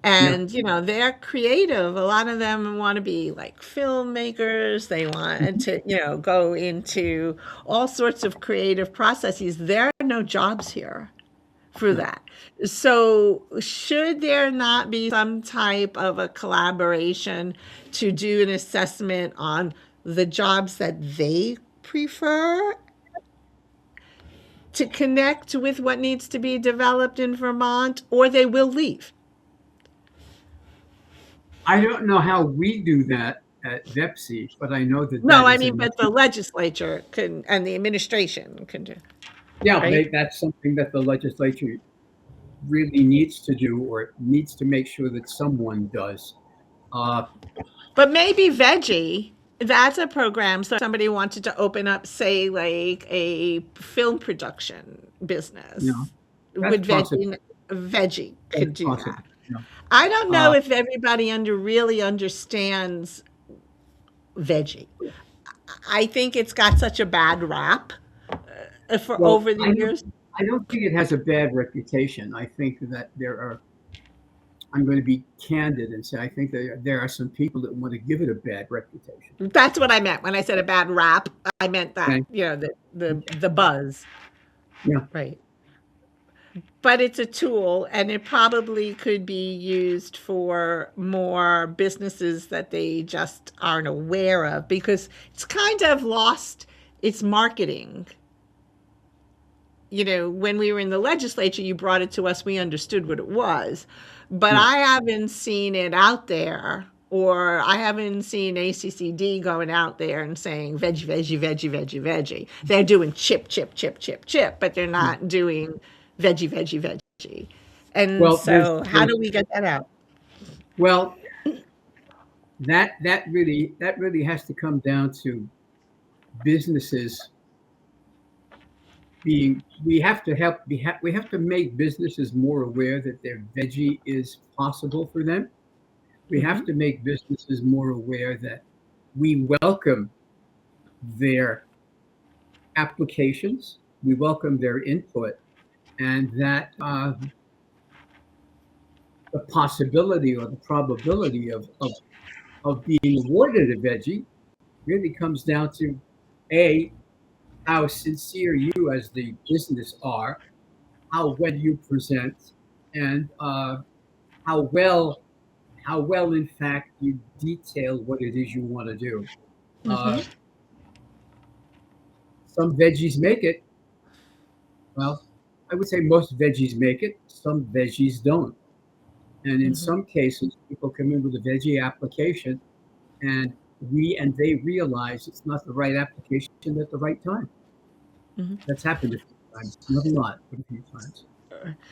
yeah. and, they're creative. A lot of them want to be like filmmakers. They want Mhm. to, go into all sorts of creative processes. There are no jobs here for No. that. So, should there not be some type of a collaboration to do an assessment on the jobs that they prefer to connect with what needs to be developed in Vermont, or they will leave? I don't know how we do that at VEPC, but I know that No, that I is a mean, but the legislature can and the administration can do, yeah. right? That's something that the legislature really needs to do, or needs to make sure that someone does. Uh, But maybe veggie, that's a program. So if somebody wanted to open up, say, like a film production you know, business, that's would possible. veggie That's could do possible. that. You know. I don't know Uh, if everybody really understands veggie. I think it's got such a bad rap for well, over the years. I don't think it has a bad reputation. I think that I'm going to be candid and say I think there are some people that want to give it a bad reputation. That's what I meant when I said a bad rap. I meant that, Okay. the buzz, Yeah. right? But it's a tool and it probably could be used for more businesses that they just aren't aware of because it's kind of lost its marketing. When we were in the legislature, you brought it to us, we understood what it was. But Yeah. I haven't seen it out there, or I haven't seen ACCD going out there and saying veggie, veggie, veggie, veggie, veggie. They're doing chip, chip, chip, chip, chip, but they're Yeah. not doing veggie, veggie, veggie. And Well, so, how do we get that out? well that really has to come down to businesses being. We have to make businesses more aware that their veggie is possible for them. We have Hmm. to make businesses more aware that we welcome their applications, we welcome their input, and that the possibility or the probability of being awarded a veggie really comes down to a how sincere you as the business are, how well you present, and how well how well, in fact, you detail what it is you want to do. Mm-hmm. Some veggies make it. Well, I would say most veggies make it. Some veggies don't. And in Mm-hmm. some cases, people come in with a veggie application, and they realize it's not the right application at the right time. Mm-hmm. That's happened a few times, not a lot, but a few times.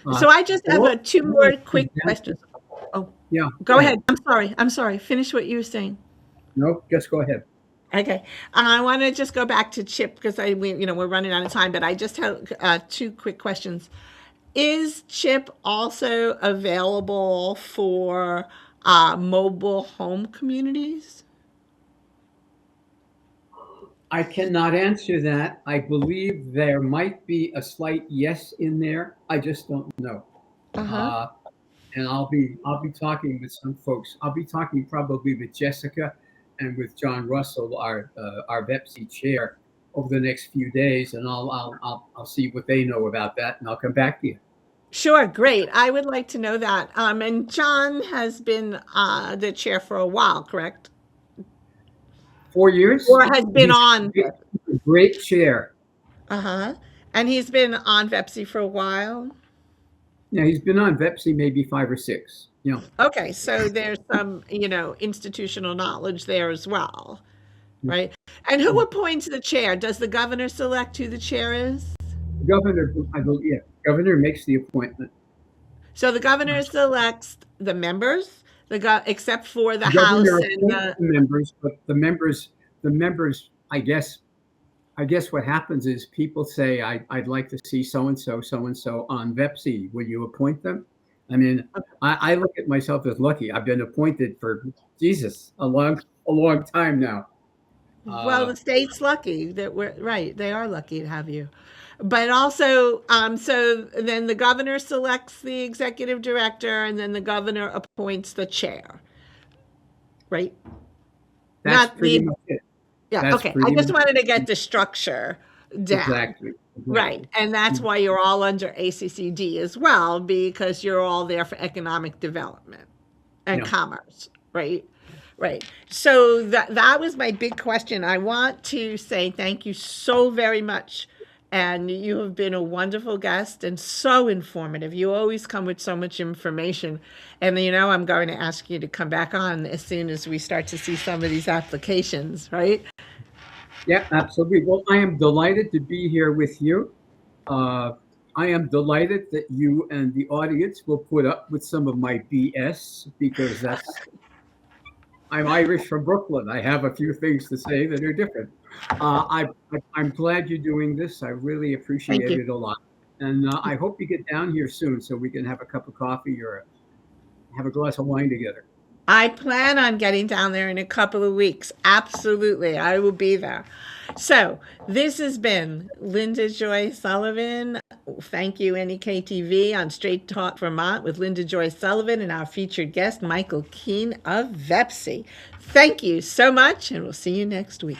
Uh, So I just have all, two all more it comes quick down to, questions. Oh, yeah, go go ahead. ahead. I'm sorry. I'm sorry. Finish what you were saying. No, just go ahead. Okay. I want to just go back to Chip because we're running out of time, but I just have two quick questions. Is Chip also available for mobile home communities? I cannot answer that. I believe there might be a slight yes in there. I just don't know. Uh-huh. Uh, and I'll be talking with some folks. I'll be talking probably with Jessica and with John Russell, our VEPC chair, over the next few days, and I'll see what they know about that, and I'll come back to you. Sure, great. I would like to know that. And John has been the chair for a while, correct? 4 years. Or has been He's on. a great chair. Uh-huh. And he's been on VEPC for a while. Yeah, he's been on VEPC maybe 5 or 6. Yeah. Okay, so there's some, institutional knowledge there as well, right? And who appoints the chair? Does the governor select who the chair is? Governor, I believe, yeah, governor makes the appointment. So the governor selects the members, except for the The House governor and appoints the. the members, but the members, I guess what happens is people say, I'd like to see so and so on VEPC. Will you appoint them? I mean, I look at myself as lucky. I've been appointed for Jesus a long time now. Well, Uh, the state's lucky that we're right. They are lucky to have you. But also, so then the governor selects the executive director and then the governor appoints the chair, right? that's Not pretty the, much it. yeah, That's okay. I pretty just much wanted to get the structure down. exactly. Right. Exactly. And that's why you're all under ACCD as well, because you're all there for economic development and Yeah. commerce, right? Right. So that was my big question. I want to say thank you so very much. And you have been a wonderful guest and so informative. You always come with so much information. And I'm going to ask you to come back on as soon as we start to see some of these applications, right? Yeah, absolutely. Well, I am delighted to be here with you. Uh, I am delighted that you and the audience will put up with some of my BS because I'm Irish from Brooklyn. I have a few things to say that are different. I'm glad you're doing this. I really Thank appreciate you. it a lot. And I hope you get down here soon so we can have a cup of coffee or have a glass of wine together. I plan on getting down there in a couple of weeks. Absolutely. I will be there. So, this has been Linda Joy Sullivan. Thank you, NEK-TV on Straight Talk Vermont with Linda Joy Sullivan and our featured guest, Michael Keane of VEPC. Thank you so much, and we'll see you next week.